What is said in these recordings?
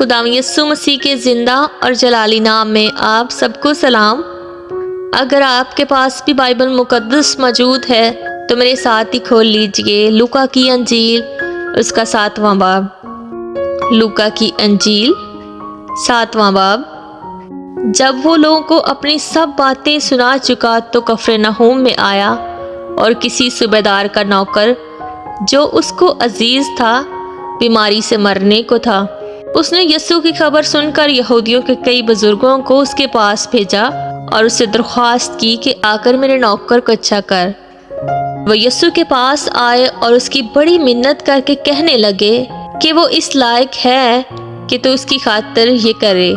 خدا یسوع مسیح کے زندہ اور جلالی نام میں آپ سب کو سلام۔ اگر آپ کے پاس بھی بائبل مقدس موجود ہے تو میرے ساتھ ہی کھول لیجئے لوکا کی انجیل اس کا 7واں باب۔ لوکا کی انجیل 7واں باب۔ جب وہ لوگوں کو اپنی سب باتیں سنا چکا تو کفرنہوم میں آیا، اور کسی صوبیدار کا نوکر جو اس کو عزیز تھا بیماری سے مرنے کو تھا۔ اس نے یسوع کی خبر سن کر یہودیوں کے کئی بزرگوں کو اس کے پاس بھیجا اور اس سے درخواست کی کہ آ کر میرے نوکر کو اچھا کر۔ وہ یسوع کے پاس آئے اور اس کی بڑی منت کر کے کہنے لگے کہ وہ اس لائق ہے کہ تو اس کی خاطر یہ کرے،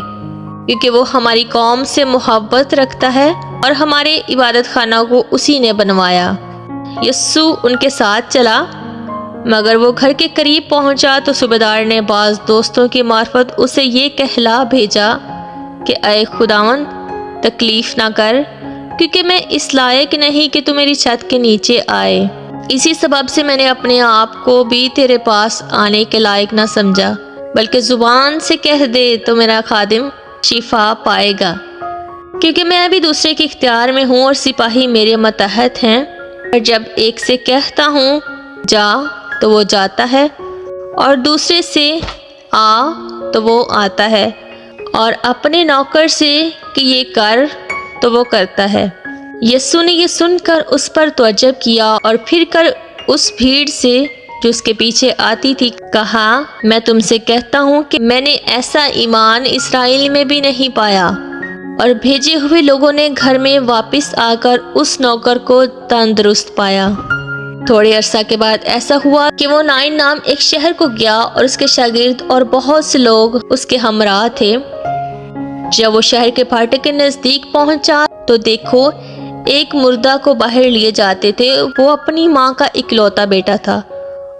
کیونکہ وہ ہماری قوم سے محبت رکھتا ہے اور ہمارے عبادت خانہ کو اسی نے بنوایا۔ یسوع ان کے ساتھ چلا، مگر وہ گھر کے قریب پہنچا تو صوبیدار نے بعض دوستوں کی معرفت اسے یہ کہلا بھیجا کہ اے خداوند تکلیف نہ کر، کیونکہ میں اس لائق نہیں کہ تو میری چھت کے نیچے آئے۔ اسی سبب سے میں نے اپنے آپ کو بھی تیرے پاس آنے کے لائق نہ سمجھا، بلکہ زبان سے کہہ دے تو میرا خادم شفا پائے گا، کیونکہ میں ابھی دوسرے کے اختیار میں ہوں اور سپاہی میرے ماتحت ہیں۔ اور جب ایک سے کہتا ہوں جا تو وہ جاتا ہے، اور دوسرے سے آ تو وہ آتا ہے، اور اپنے نوکر سے کہ یہ کر تو وہ کرتا ہے۔ یسوع نے یہ سن کر اس پر تعجب کیا اور پھر کر اس بھیڑ سے جو اس کے پیچھے آتی تھی کہا، میں تم سے کہتا ہوں کہ میں نے ایسا ایمان اسرائیل میں بھی نہیں پایا۔ اور بھیجے ہوئے لوگوں نے گھر میں واپس آ کر اس نوکر کو تندرست پایا۔ تھوڑے عرصہ کے بعد ایسا ہوا کہ وہ نائن نام ایک شہر کو گیا، اور اس کے شاگرد اور بہت سے لوگ اس کے ہمراہ تھے۔ جب وہ شہر کے پھاٹک کے نزدیک پہنچا تو دیکھو ایک مردہ کو باہر لیے جاتے تھے۔ وہ اپنی ماں کا اکلوتا بیٹا تھا،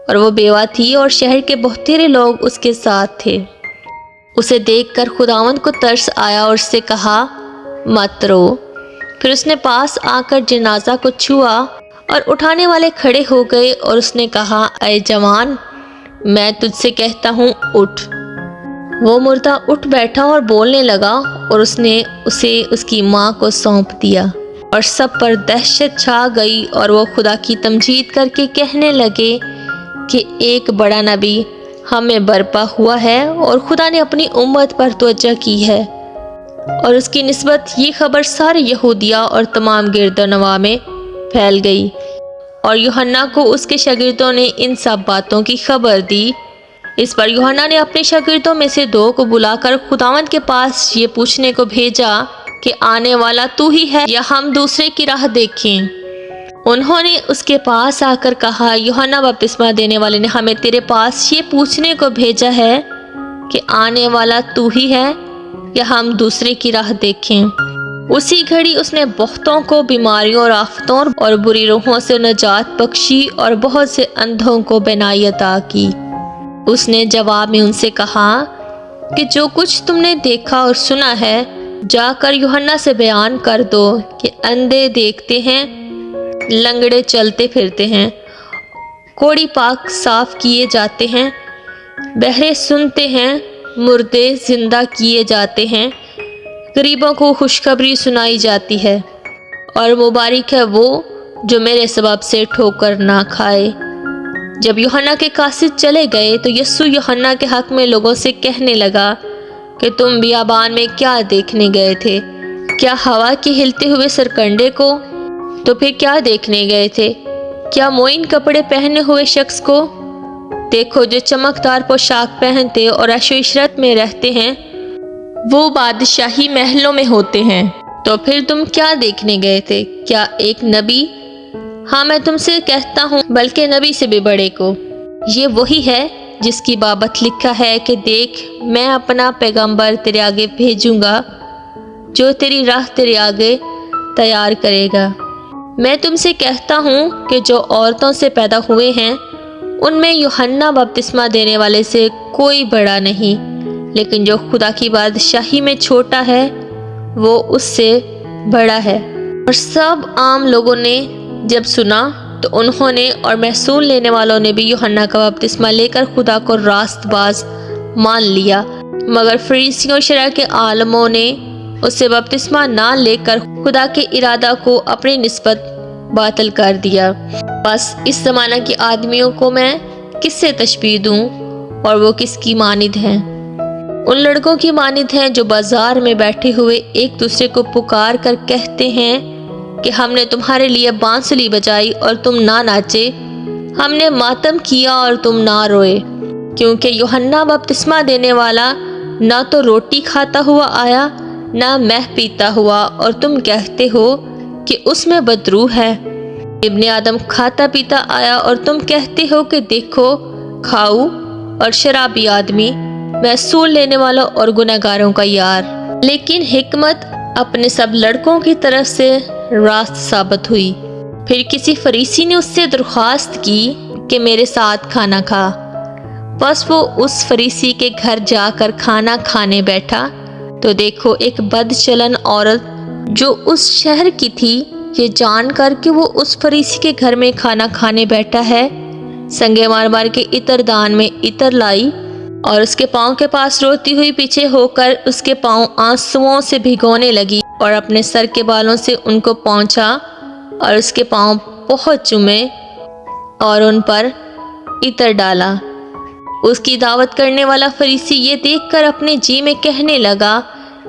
اور وہ بیوہ تھی، اور شہر کے بہتیرے لوگ اس کے ساتھ تھے۔ اسے دیکھ کر خداوند کو ترس آیا اور اس سے کہا مت رو۔ پھر اس نے پاس آ کر جنازہ کو چھوا، اور اٹھانے والے کھڑے ہو گئے، اور اس نے کہا اے جوان میں تجھ سے کہتا ہوں اٹھ۔ وہ مردہ اٹھ بیٹھا اور بولنے لگا، اور اس نے اسے اس کی ماں کو سونپ دیا۔ اور سب پر دہشت چھا گئی، اور وہ خدا کی تمجید کر کے کہنے لگے کہ ایک بڑا نبی ہمیں برپا ہوا ہے، اور خدا نے اپنی امت پر توجہ کی ہے۔ اور اس کی نسبت یہ خبر سارے یہودیہ اور تمام گرد و نواح میں پھیل گئی، اور یوحنا کو اس کے شاگردوں نے ان سب باتوں کی خبر دی۔ اس پر یوحنا نے اپنے شاگردوں میں سے 2 کو بلا کر خداوند کے پاس یہ پوچھنے کو بھیجا کہ آنے والا تو ہی ہے یا ہم دوسرے کی راہ دیکھیں؟ انہوں نے اس کے پاس آ کر کہا، یوحنا بپتسمہ دینے والے نے ہمیں تیرے پاس یہ پوچھنے کو بھیجا ہے کہ آنے والا تو ہی ہے یا ہم دوسرے کی راہ دیکھیں؟ اسی گھڑی اس نے بہتوں کو بیماریوں اور آفتوں اور بری روحوں سے نجات بخشی، اور بہت سے اندھوں کو بینائی عطا کی۔ اس نے جواب میں ان سے کہا کہ جو کچھ تم نے دیکھا اور سنا ہے جا کر یوحنا سے بیان کر دو کہ اندھے دیکھتے ہیں، لنگڑے چلتے پھرتے ہیں، کوڑی پاک صاف کیے جاتے ہیں، بہرے سنتے ہیں، مردے زندہ کیے جاتے ہیں، غریبوں کو خوشخبری سنائی جاتی ہے، اور مبارک ہے وہ جو میرے سبب سے ٹھوکر نہ کھائے۔ جب یوحنا کے قاصد چلے گئے تو یسوع یوحنا کے حق میں لوگوں سے کہنے لگا کہ تم بیابان میں کیا دیکھنے گئے تھے؟ کیا ہوا کے ہلتے ہوئے سرکنڈے کو؟ تو پھر کیا دیکھنے گئے تھے؟ کیا موئن کپڑے پہنے ہوئے شخص کو؟ دیکھو جو چمکدار پوشاک پہنتے اور عیش و عشرت میں رہتے ہیں وہ بادشاہی محلوں میں ہوتے ہیں۔ تو پھر تم کیا دیکھنے گئے تھے؟ کیا ایک نبی؟ ہاں میں تم سے کہتا ہوں بلکہ نبی سے بھی بڑے کو۔ یہ وہی ہے جس کی بابت لکھا ہے کہ دیکھ میں اپنا پیغمبر تیرے آگے بھیجوں گا جو تیری راہ تیرے آگے تیار کرے گا۔ میں تم سے کہتا ہوں کہ جو عورتوں سے پیدا ہوئے ہیں ان میں یوحنا بپتسمہ دینے والے سے کوئی بڑا نہیں، لیکن جو خدا کی بادشاہی میں چھوٹا ہے وہ اس سے بڑا ہے۔ اور سب عام لوگوں نے جب سنا تو انہوں نے اور محصول لینے والوں نے بھی یوحنا کا بپتسمہ لے کر خدا کو راست باز مان لیا۔ مگر فریسیوں اور شرع کے عالموں نے اسے بپتسمہ نہ لے کر خدا کے ارادہ کو اپنی نسبت باطل کر دیا۔ بس اس زمانہ کے آدمیوں کو میں کس سے تشبیہ دوں، اور وہ کس کی مانند ہیں؟ ان لڑکوں کی مانند ہیں جو بازار میں بیٹھے ہوئے ایک دوسرے کو پکار کر کہتے ہیں کہ ہم نے تمہارے لیے بانسری بجائی اور تم نہ ناچے، ہم نے ماتم کیا اور تم نہ روئے، کیونکہ یوحنا بپتسمہ دینے والا نہ تو روٹی کھاتا ہوا آیا نہ مہ پیتا ہوا، اور تم کہتے ہو کہ اس میں بدروح ہے۔ ابن آدم کھاتا پیتا آیا اور تم کہتے ہو کہ دیکھو کھاؤ اور شرابی آدمی، محصول لینے والا اور گنہگاروں کا یار۔ لیکن حکمت اپنے سب لڑکوں کی طرف سے راست ثابت ہوئی۔ پھر کسی فریسی نے اس سے درخواست کی کہ میرے ساتھ کھانا کھا۔ بس وہ اس فریسی کے گھر جا کر کھانا کھانے بیٹھا تو دیکھو ایک بد چلن عورت جو اس شہر کی تھی، یہ جان کر کہ وہ اس فریسی کے گھر میں کھانا کھانے بیٹھا ہے، سنگے مار مار کے عطر دان میں عطر لائی اور اس کے پاؤں کے پاس روتی ہوئی پیچھے ہو کر اس کے پاؤں آنسوؤں سے بھگونے لگی اور اپنے سر کے بالوں سے ان کو پونچھا اور اس کے پاؤں بہت چومے اور ان پر عطر ڈالا۔ اس کی دعوت کرنے والا فریسی یہ دیکھ کر اپنے جی میں کہنے لگا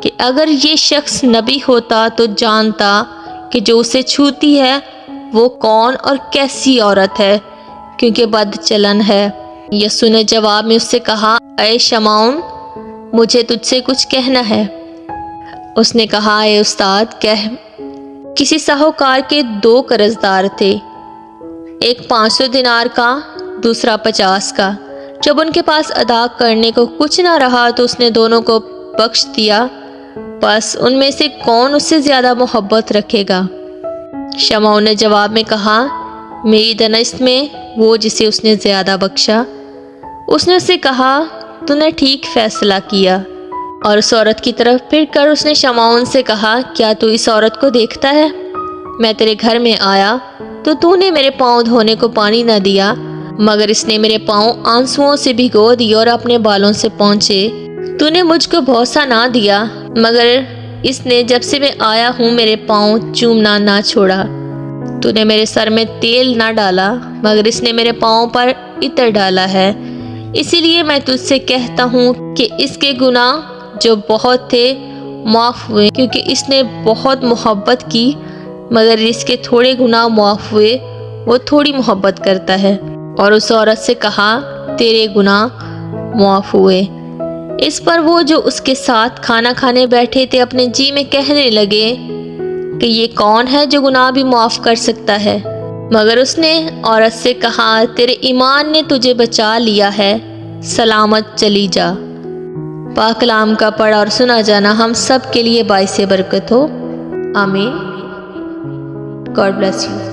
کہ اگر یہ شخص نبی ہوتا تو جانتا کہ جو اسے چھوتی ہے وہ کون اور کیسی عورت ہے، کیونکہ بد چلن ہے۔ یسوع نے جواب میں اس سے کہا، اے شمعون، مجھے تجھ سے کچھ کہنا ہے۔ اس نے کہا، اے استاد کہہ۔ کسی ساہوکار کے 2 قرضدار تھے، ایک 500 دینار کا، دوسرا 50 کا۔ جب ان کے پاس ادا کرنے کو کچھ نہ رہا تو اس نے دونوں کو بخش دیا۔ بس ان میں سے کون اس سے زیادہ محبت رکھے گا؟ شمعون نے جواب میں کہا، میری دنست میں وہ جسے اس نے زیادہ بخشا۔ اس نے اس سے کہا، تو نے ٹھیک فیصلہ کیا۔ اور اس عورت کی طرف پھر کر اس نے شمعون سے کہا، کیا تو اس عورت کو دیکھتا ہے؟ میں تیرے گھر میں آیا تو نے میرے پاؤں دھونے کو پانی نہ دیا، مگر اس نے میرے پاؤں آنسوؤں سے بھگو دیے اور اپنے بالوں سے پونچھے۔ تو نے مجھ کو بوسہ نہ دیا، مگر اس نے جب سے میں آیا ہوں میرے پاؤں چومنا نہ چھوڑا۔ تو نے میرے سر میں تیل نہ ڈالا، مگر اس نے میرے پاؤں پر عطر ڈالا ہے۔ اسی لیے میں تجھ سے کہتا ہوں کہ اس کے گناہ جو بہت تھے معاف ہوئے، کیونکہ اس نے بہت محبت کی، مگر اس کے تھوڑے گناہ معاف ہوئے، وہ تھوڑی محبت کرتا ہے۔ اور اس عورت سے کہا، تیرے گناہ معاف ہوئے۔ اس پر وہ جو اس کے ساتھ کھانا کھانے بیٹھے تھے اپنے جی میں کہنے لگے کہ یہ کون ہے جو گناہ بھی معاف کر سکتا ہے؟ مگر اس نے عورت سے کہا، تیرے ایمان نے تجھے بچا لیا ہے، سلامت چلی جا۔ پاک کلام کا پڑھا اور سنا جانا ہم سب کے لیے باعث برکت ہو، آمین۔ God bless you.